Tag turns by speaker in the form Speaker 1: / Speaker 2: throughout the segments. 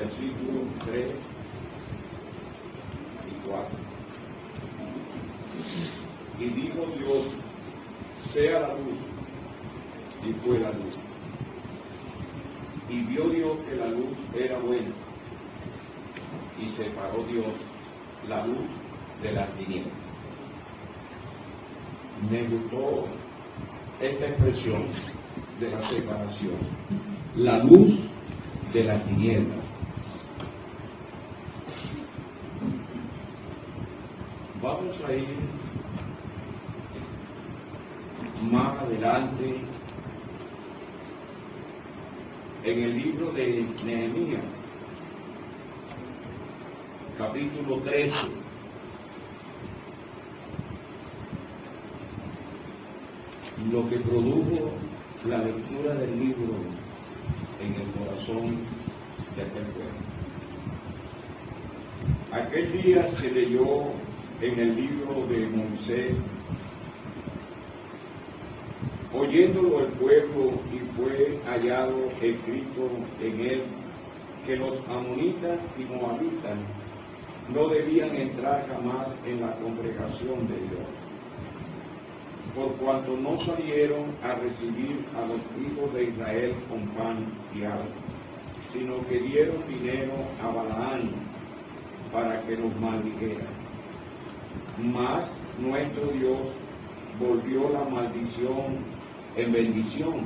Speaker 1: versículos 3 y 4. Y dijo Dios, sea la luz, y fue la luz. Y vio Dios que la luz era buena, y separó Dios la luz de las tinieblas. Me gustó esta expresión de la separación, la luz de las tinieblas. Vamos a ir más adelante en el libro de Nehemías, capítulo 13. Lo que produjo la lectura del libro en el corazón de aquel pueblo. Aquel día se leyó en el libro de Moisés, oyéndolo el pueblo, y fue hallado escrito en él que los amonitas y moabitas no debían entrar jamás en la congregación de Dios, por cuanto no salieron a recibir a los hijos de Israel con pan y agua, sino que dieron dinero a Balaán para que los maldijera. Mas nuestro Dios volvió la maldición en bendición.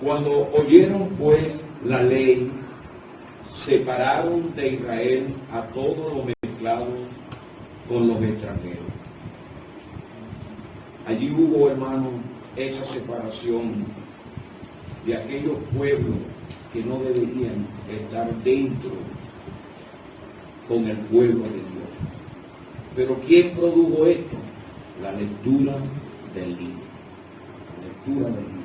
Speaker 1: Cuando oyeron pues la ley, separaron de Israel a todos los mezclados con los extranjeros. Allí hubo, hermano, esa separación de aquellos pueblos que no deberían estar dentro con el pueblo de Dios. Pero ¿quién produjo esto? La lectura del libro. La lectura del libro.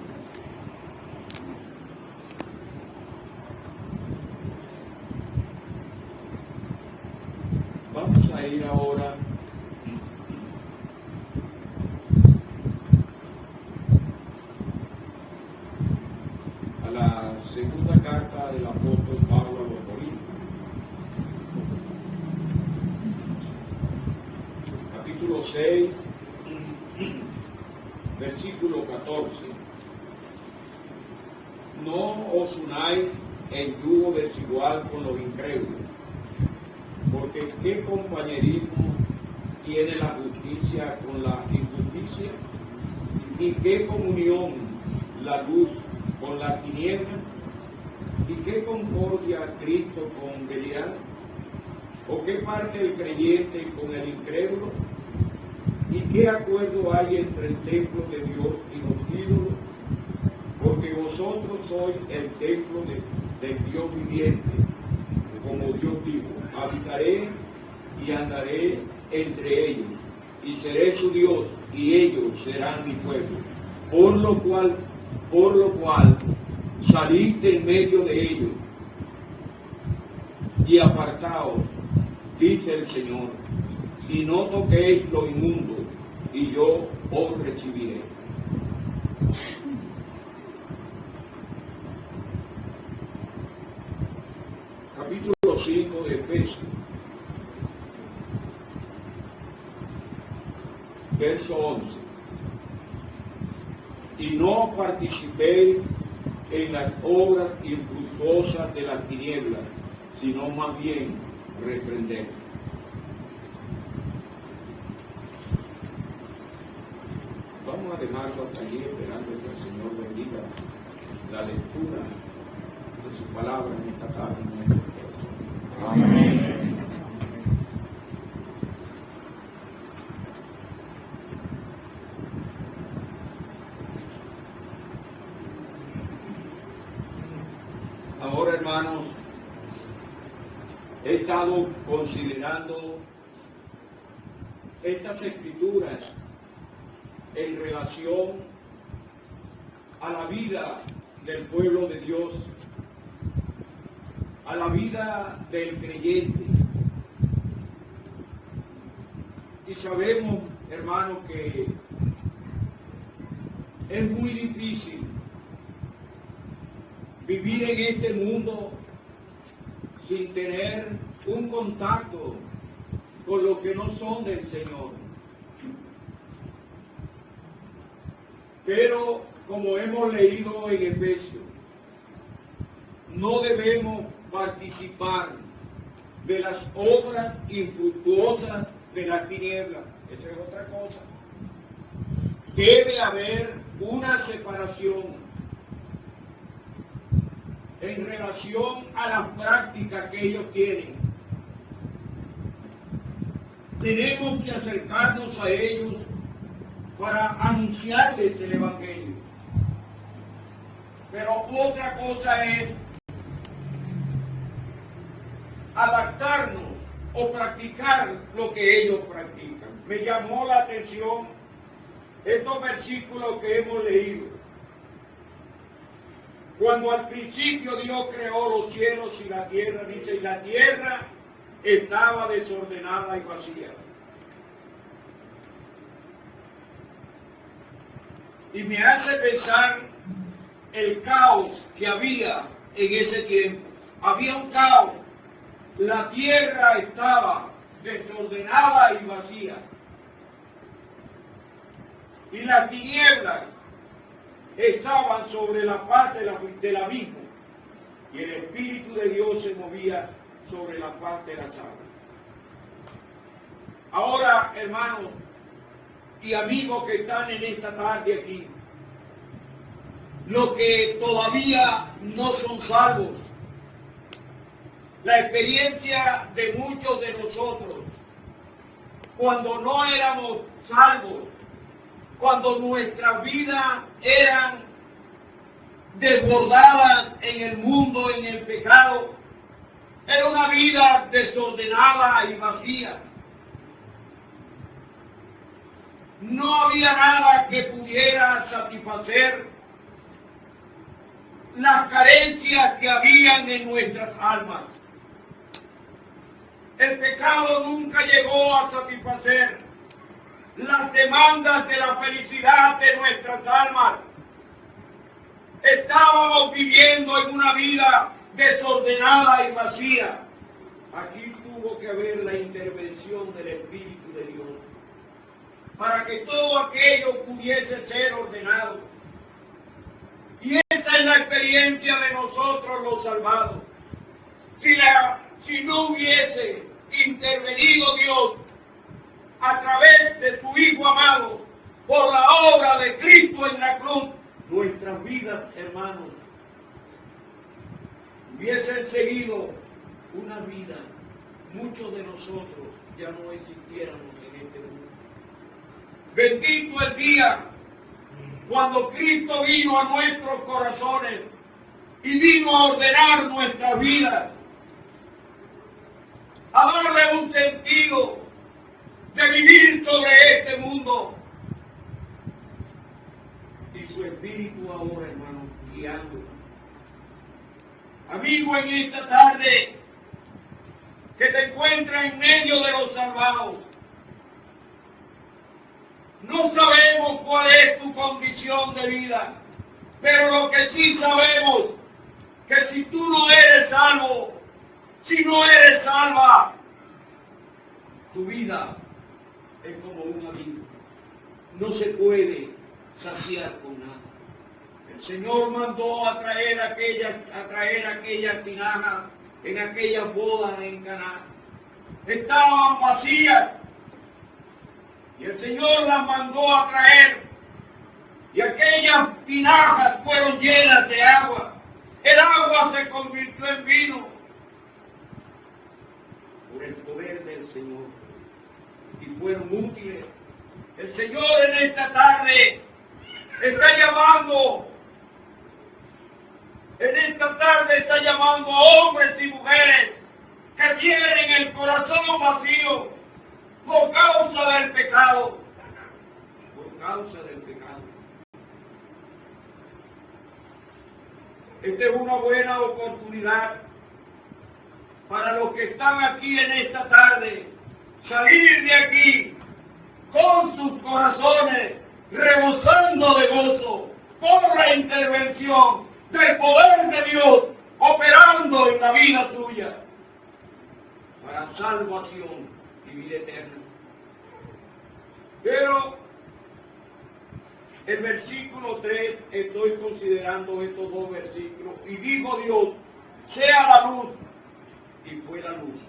Speaker 1: Vamos a ir ahora a la segunda carta del apóstol Pablo a los Corintios, capítulo 6, versículo 14. No os unáis en yugo desigual con los incrédulos, porque ¿qué compañerismo tiene la justicia con la injusticia? ¿Y qué comunión la luz con las tinieblas? ¿Y qué concordia Cristo con Belial? ¿O qué parte el creyente con el incrédulo? ¿Y qué acuerdo hay entre el templo de Dios y los ídolos? Porque vosotros sois el templo del Dios viviente, como Dios dijo, habitaré y andaré entre ellos, y seré su Dios, y ellos serán mi pueblo. Por lo cual, salid de en medio de ellos, y apartaos, dice el Señor, y no toquéis lo inmundo, y yo os recibiré. Capítulo 5 de Efesios, verso 11. Y no participéis en las obras infructuosas de las tinieblas, sino más bien reprender. Vamos a dejarlo hasta allí, esperando que el Señor bendiga la lectura de su palabra en esta tarde. Amén. Ahora, hermanos, he estado considerando estas escrituras en relación a la vida del pueblo de Dios, a la vida del creyente. Y sabemos, hermanos, que es muy difícil vivir en este mundo sin tener un contacto con los que no son del Señor. Pero, como hemos leído en Efesios, no debemos participar de las obras infructuosas de las tinieblas. Esa es otra cosa. Debe haber una separación en relación a las prácticas que ellos tienen. Tenemos que acercarnos a ellos para anunciarles el Evangelio. Pero otra cosa es adaptarnos o practicar lo que ellos practican. Me llamó la atención estos versículos que hemos leído. Cuando al principio Dios creó los cielos y la tierra, dice, y la tierra estaba desordenada y vacía. Y me hace pensar el caos que había en ese tiempo. Había un caos. La tierra estaba desordenada y vacía. Y las tinieblas estaban sobre la faz del abismo. Y el Espíritu de Dios se movía sobre la faz de las aguas. Ahora, hermanos y amigos que están en esta tarde aquí, los que todavía no son salvos, la experiencia de muchos de nosotros, cuando no éramos salvos, cuando nuestras vidas eran desbordadas en el mundo, en el pecado, era una vida desordenada y vacía. No había nada que pudiera satisfacer las carencias que habían en nuestras almas. El pecado nunca llegó a satisfacer las demandas de la felicidad de nuestras almas. Estábamos viviendo en una vida desordenada y vacía. Aquí tuvo que haber la intervención del Espíritu de Dios para que todo aquello pudiese ser ordenado. Y esa es la experiencia de nosotros los salvados. Si no hubiese intervenido Dios a través de su Hijo amado por la obra de Cristo en la cruz, nuestras vidas, hermanos, hubiesen seguido una vida. Muchos de nosotros ya no existiéramos en este mundo. Bendito el día cuando Cristo vino a nuestros corazones y vino a ordenar nuestras vidas, a darle un sentido de vivir sobre este mundo. Y su Espíritu ahora, hermano, guiando. Amigo, en esta tarde que te encuentras en medio de los salvados, no sabemos cuál es tu condición de vida, pero lo que sí sabemos, que si tú no eres salvo, si no eres salva, tu vida es como un abismo. No se puede saciar con nada. El Señor mandó a traer aquellas tinajas en aquellas bodas en Caná. Estaban vacías. Y el Señor las mandó a traer. Y aquellas tinajas fueron llenas de agua. El agua se convirtió en vino. Por el poder del Señor. Y fueron útiles. El Señor en esta tarde está llamando. En esta tarde está llamando a hombres y mujeres que tienen el corazón vacío por causa del pecado. Por causa del pecado. Esta es una buena oportunidad para los que están aquí en esta tarde, salir de aquí con sus corazones rebosando de gozo por la intervención del poder de Dios operando en la vida suya para salvación y vida eterna. Pero el versículo 3, estoy considerando estos dos versículos, y dijo Dios, sea la luz, y fue la luz.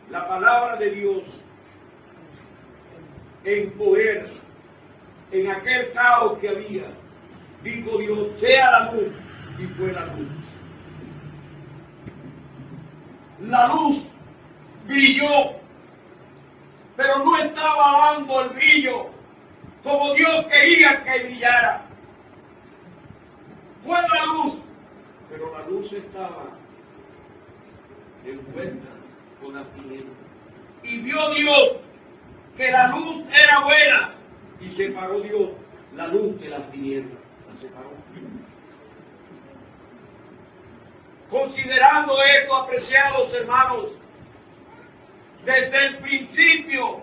Speaker 1: La palabra de Dios en poder, en aquel caos que había, dijo Dios, sea la luz, y fue la luz. La luz brilló, pero no estaba dando el brillo como Dios quería que brillara. Fue la luz, pero la luz estaba envuelta con la tiniebla. Y vio Dios que la luz era buena, y separó Dios la luz de las tinieblas. La separó. Considerando esto, apreciados hermanos, desde el principio,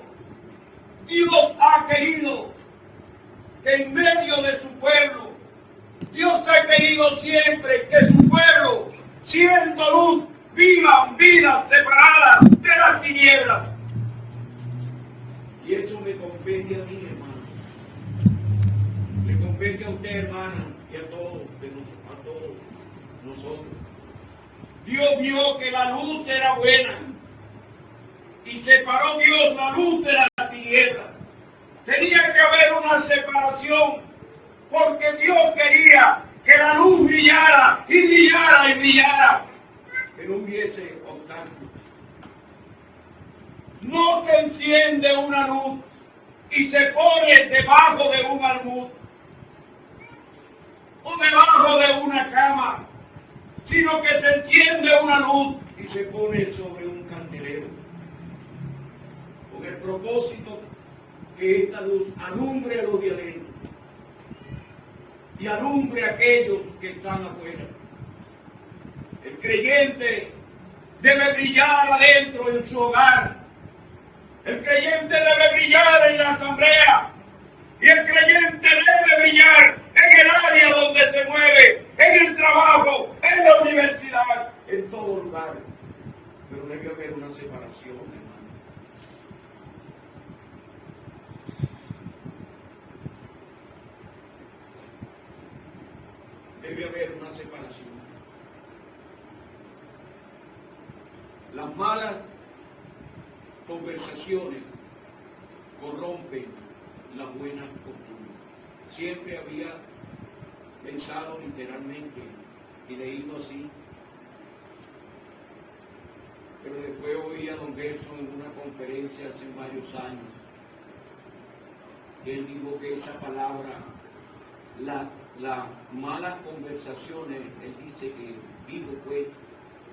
Speaker 1: Dios ha querido que en medio de su pueblo, Dios ha querido siempre que su pueblo, siendo luz, vivan vidas separadas de las tinieblas. Y eso me compete a mí, hermano. Le compete a usted, hermana, y a todos nosotros. Dios vio que la luz era buena y separó Dios la luz de la tiniebla. Tenía que haber una separación porque Dios quería que la luz brillara y brillara y brillara, que no hubiese obstáculos. No se enciende una luz y se pone debajo de un almud o debajo de una cama, sino que se enciende una luz y se pone sobre un candelero, con el propósito que esta luz alumbre a los de adentro y alumbre a aquellos que están afuera. El creyente debe brillar adentro en su hogar, el creyente debe brillar en la asamblea, y el creyente debe brillar en el área donde se mueve, en el trabajo, en la universidad, en todo lugar. Pero debe haber una separación, hermano. Debe haber una separación. Las malas conversaciones corrompen las buenas costumbres. Siempre había pensado literalmente y leído así, pero después oí a don Gerson en una conferencia hace varios años, que él dijo que esa palabra, las malas conversaciones, él dice que dijo pues,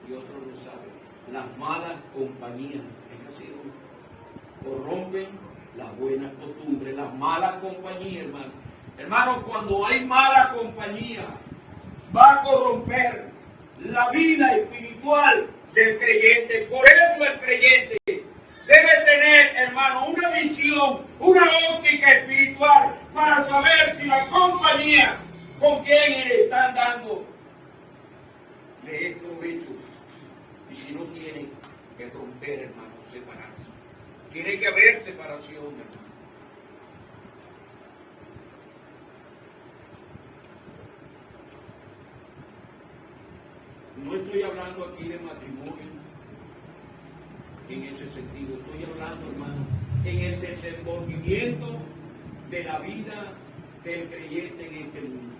Speaker 1: y otros lo saben, las malas compañías, es así, corrompen las buenas costumbres, las malas compañías, hermano. Hermano, cuando hay mala compañía, va a corromper la vida espiritual del creyente. Por eso el creyente debe tener, hermano, una visión, una óptica espiritual para saber si la compañía con quien le están dando le es provecho. Y si no, tiene que romper, hermano, separarse. Tiene que haber separación, hermano. No estoy hablando aquí de matrimonio en ese sentido. Estoy hablando, hermano, en el desenvolvimiento de la vida del creyente en este mundo.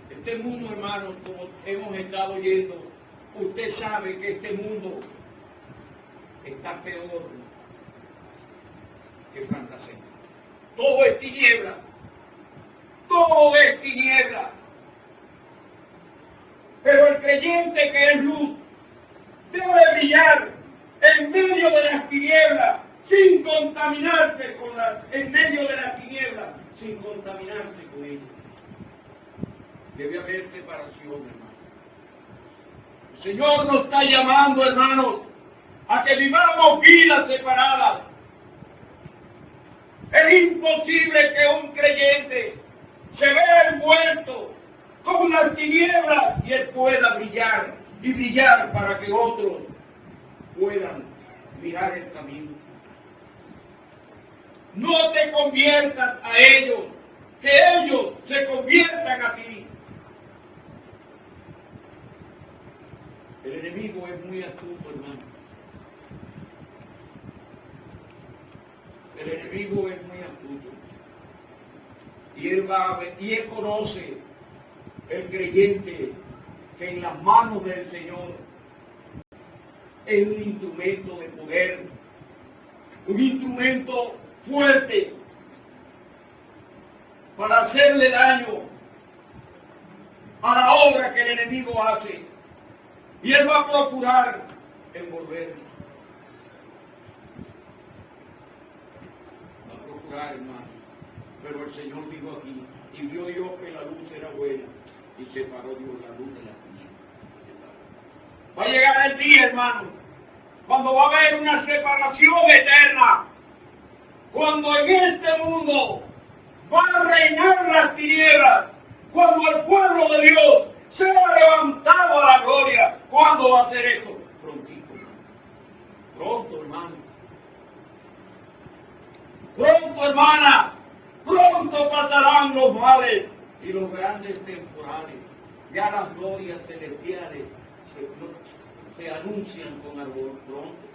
Speaker 1: Este mundo, hermano, como hemos estado oyendo, usted sabe que este mundo está peor que fantasía. Todo es tiniebla. Todo es tiniebla. Pero el creyente que es luz debe brillar en medio de las tinieblas, sin contaminarse en medio de las tinieblas, sin contaminarse con ellas. Debe haber separación, hermano. El Señor nos está llamando, hermanos, a que vivamos vidas separadas. Es imposible que un creyente se vea envuelto con las tinieblas y él pueda brillar y brillar para que otros puedan mirar el camino. No te conviertas a ellos, que ellos se conviertan a ti. El enemigo es muy astuto, hermano. El enemigo es muy astuto. Y él conoce, el creyente, que en las manos del Señor es un instrumento de poder, un instrumento fuerte para hacerle daño a la obra que el enemigo hace. Y él va a procurar envolverlo. Va a procurar, hermano. Pero el Señor dijo aquí, y vio Dios que la luz era buena, y separó Dios la luz de la tiniebla. Va a llegar el día, hermano, cuando va a haber una separación eterna. Cuando en este mundo van a reinar las tinieblas, cuando el pueblo de Dios sea levantado a la gloria. ¿Cuándo va a ser esto? Prontito, hermano. Pronto, hermano. Pronto, hermana. Pronto pasarán los males y los grandes temporales. Ya las glorias celestiales se anuncian con ardor pronto.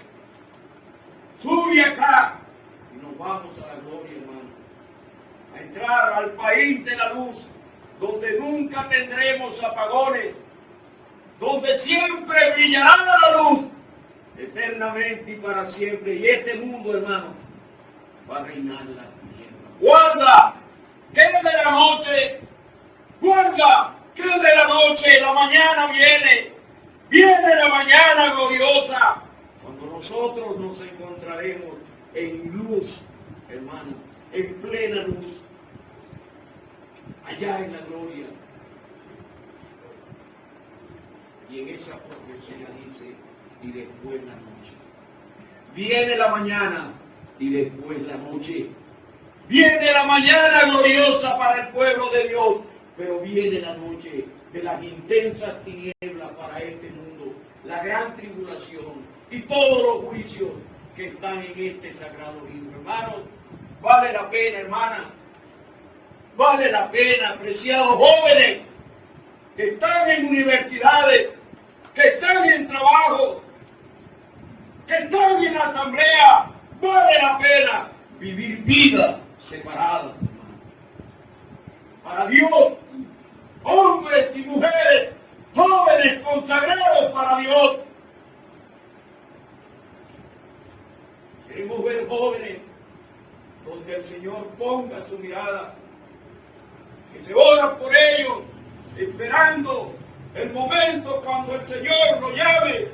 Speaker 1: Sube acá y nos vamos a la gloria, hermano. A entrar al país de la luz, donde nunca tendremos apagones, donde siempre brillará la luz, eternamente y para siempre. Y este mundo, hermano, va a reinar la tiniebla. Guarda, que de la noche, guarda, que de la noche, la mañana viene la mañana gloriosa, cuando nosotros nos encontraremos en luz, hermano, en plena luz, allá en la gloria. Y en esa profecía dice, y después la noche. Viene la mañana y después la noche. Viene la mañana gloriosa para el pueblo de Dios, pero viene la noche de las intensas tinieblas para este mundo, la gran tribulación y todos los juicios que están en este sagrado libro. Hermanos, vale la pena, hermana, vale la pena, apreciados jóvenes que están en universidades, que están en trabajo, que están en asamblea, vale la pena vivir vidas separadas, hermano. Para Dios, hombres y mujeres, jóvenes consagrados para Dios. Queremos ver jóvenes donde el Señor ponga su mirada, que se ora por ellos, esperando el momento cuando el Señor lo llame.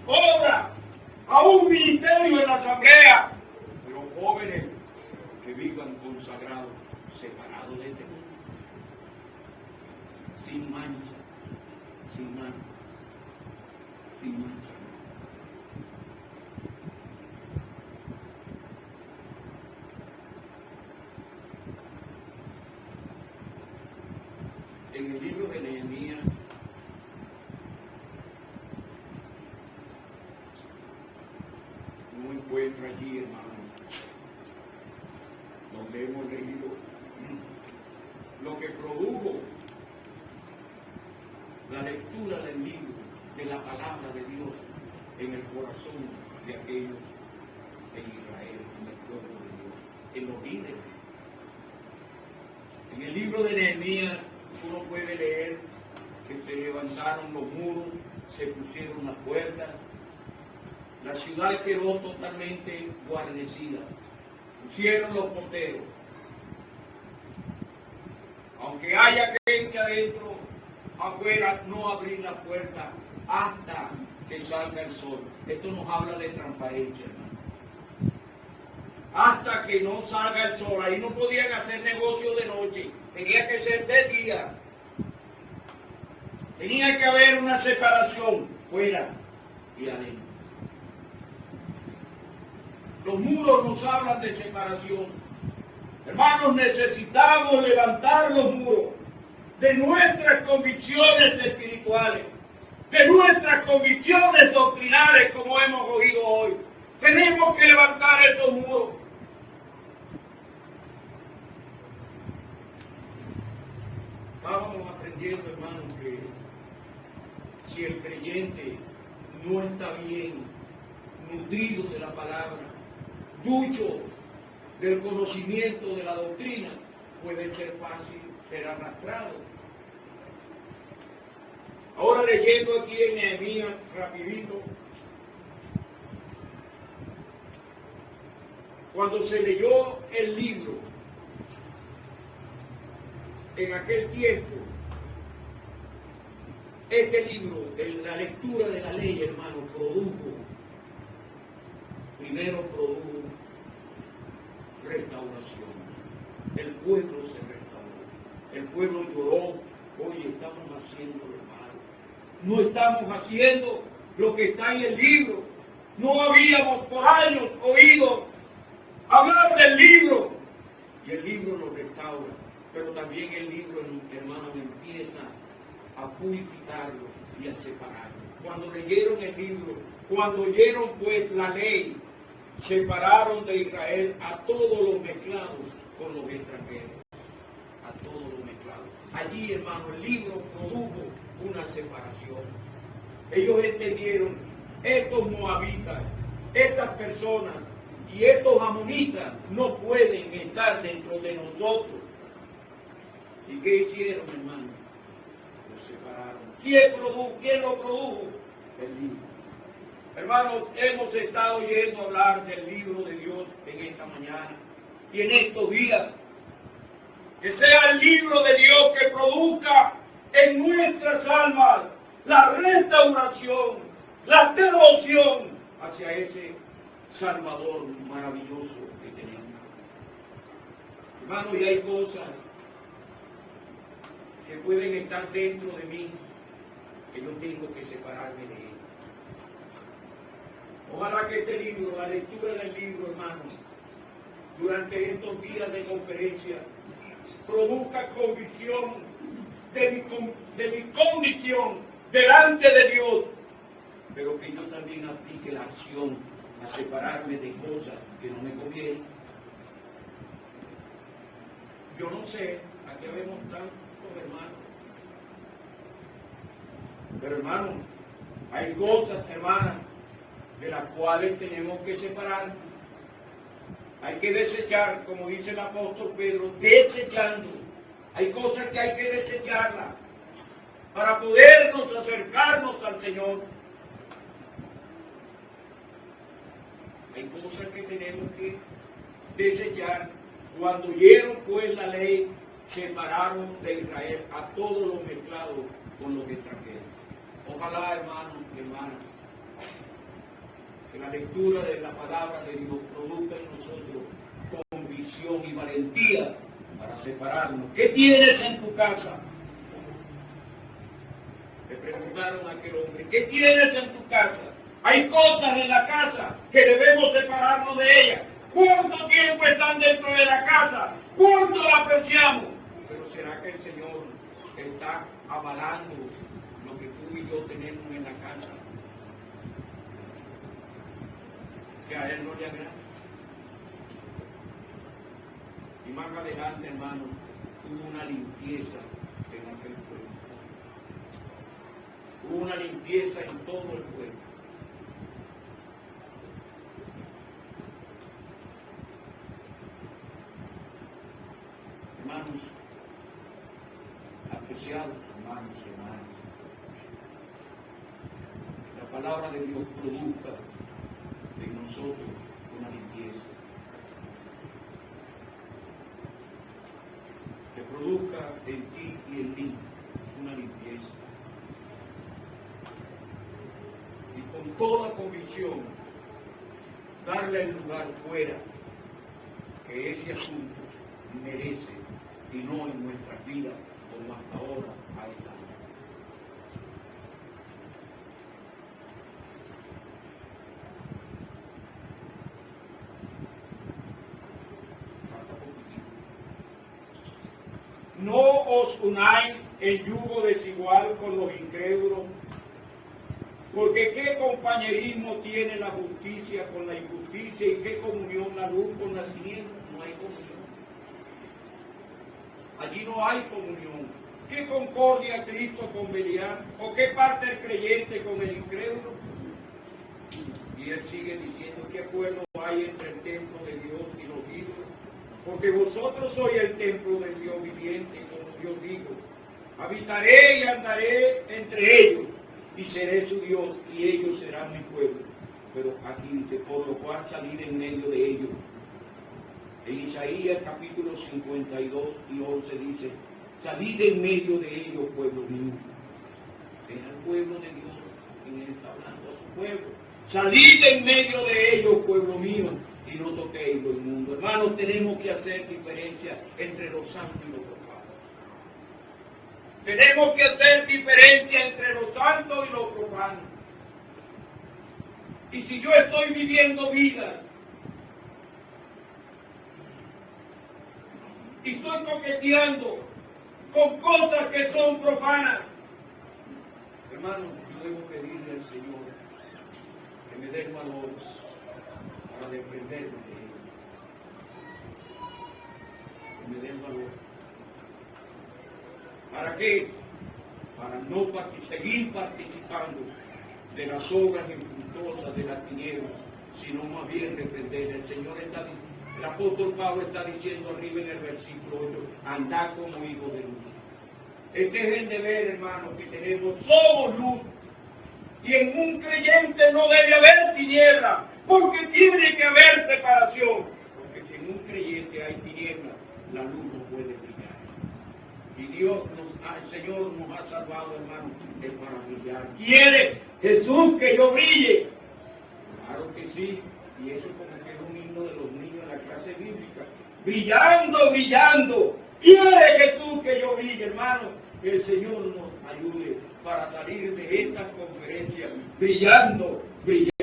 Speaker 1: Ora a un ministerio en la asamblea, pero jóvenes que vivan consagrados, separados de este mundo, sin mancha, sin mancha, sin mancha. En el libro de Nehemías, no encuentra allí, hermano, donde hemos leído lo que produjo la lectura del libro, de la palabra de Dios en el corazón de aquellos en Israel, en el pueblo de Dios, en los líderes. En el libro de Nehemías uno puede leer que se levantaron los muros, se pusieron las puertas, la ciudad quedó totalmente guarnecida, pusieron los porteros. Aunque haya gente adentro, afuera no abrir la puerta hasta que salga el sol. Esto nos habla de transparencia, hermano. Hasta que no salga el sol, ahí no podían hacer negocio de noche, tenía que ser de día. Tenía que haber una separación fuera y adentro. Los muros nos hablan de separación. Hermanos, necesitamos levantar los muros de nuestras convicciones espirituales, de nuestras convicciones doctrinales, como hemos oído hoy. Tenemos que levantar esos muros. Estábamos aprendiendo, hermanos, que si el creyente no está bien nutrido de la palabra, ducho del conocimiento de la doctrina, puede ser fácil ser arrastrado. Ahora leyendo aquí en Nehemías, rapidito, cuando se leyó el libro, en aquel tiempo, este libro, la lectura de la ley, hermano, primero produjo restauración. El pueblo se restauró. El pueblo lloró. Oye, estamos haciendo lo malo. No estamos haciendo lo que está en el libro. No habíamos por años oído hablar del libro. Y el libro lo restaura. Pero también el libro, hermano, empieza a purificarlo y a separarlo. Cuando leyeron el libro, cuando oyeron pues la ley, separaron de Israel a todos los mezclados con los extranjeros. A todos los mezclados. Allí, hermano, el libro produjo una separación. Ellos entendieron, estos moabitas, estas personas y estos amonitas no pueden estar dentro de nosotros. ¿Y qué hicieron, hermano? Los separaron. ¿Quién lo produjo? El libro. Hermanos, hemos estado oyendo hablar del libro de Dios en esta mañana y en estos días. Que sea el libro de Dios que produzca en nuestras almas la restauración, la devoción hacia ese Salvador maravilloso que tenemos. Hermanos, y hay cosas que pueden estar dentro de mí que yo tengo que separarme de ellas. Ojalá que este libro, la lectura del libro, hermanos, durante estos días de conferencia, produzca convicción de mi condición delante de Dios, pero que yo también aplique la acción a separarme de cosas que no me convienen. Yo no sé a qué vemos tantos hermanos, pero hermanos, hay cosas, hermanas, de las cuales tenemos que separar. Hay que desechar, como dice el apóstol Pedro, desechando. Hay cosas que hay que desecharlas para podernos acercarnos al Señor. Hay cosas que tenemos que desechar. Cuando oyeron pues la ley, separaron de Israel a todos los mezclados con los extranjeros. Ojalá, hermanos y hermanas, que la lectura de la palabra de Dios produzca en nosotros convicción y valentía para separarnos. ¿Qué tienes en tu casa? Le preguntaron a aquel hombre, ¿qué tienes en tu casa? Hay cosas en la casa que debemos separarnos de ellas. ¿Cuánto tiempo están dentro de la casa? ¿Cuánto la apreciamos? Pero ¿será que el Señor está avalando lo que tú y yo tenemos en la casa? Que a Él no le agrada. Y más adelante, hermano, hubo una limpieza en aquel pueblo. Hubo una limpieza en todo el pueblo. Hermanos, apreciados hermanos y hermanas, la palabra de Dios produzca en nosotros una limpieza. Que produzca en ti y en mí una limpieza. Y con toda convicción, darle el lugar fuera que ese asunto merece y no en nuestras vidas como hasta ahora ha estado. Falta poquitito. no os unáis en yugo desigual con los incrédulos, porque qué compañerismo tiene la justicia con la injusticia y qué comunión la luz con la tiniebla. No hay comunión. Allí no hay comunión. ¿Qué concordia Cristo con Belial? ¿O qué parte el creyente con el incrédulo? Y él sigue diciendo: ¿qué acuerdo hay entre el templo de Dios y los ídolos? Porque vosotros sois el templo del Dios viviente, como yo digo. Habitaré y andaré entre ellos, y seré su Dios, y ellos serán mi pueblo. Pero aquí dice: por lo cual salid en medio de ellos. En Isaías capítulo 52 y 11 dice: salid en medio de ellos, pueblo mío. Es el pueblo de Dios quien él está hablando a su pueblo. Salid en medio de ellos, pueblo mío, y no toquéis lo inmundo. Hermanos, tenemos que hacer diferencia entre lo santo y lo profano. Tenemos que hacer diferencia entre lo santo y lo profano. Y si yo estoy viviendo vida y estoy coqueteando con cosas que son profanas, hermano, yo debo pedirle al Señor que me dé el valor para defenderme de ello. Que me dé el valor. ¿Para qué? Para no seguir participando de las obras infructuosas de las tinieblas, sino más bien reprender. El apóstol Pablo está diciendo arriba en el versículo 8: andad como hijos de luz. Dejen de ver, hermanos, que somos luz. Y en un creyente no debe haber tiniebla, porque tiene que haber separación. Porque si en un creyente hay tiniebla, la luz no puede brillar. Y el Señor nos ha salvado, hermanos, es para brillar. ¿Quiere Jesús que yo brille? Claro que sí. Y eso es como que es un himno de los niños en la clase bíblica. Brillando, brillando. ¿Quiere Jesús que yo brille, hermano? Que el Señor nos ayude para salir de estas conferencias brillando, brillando.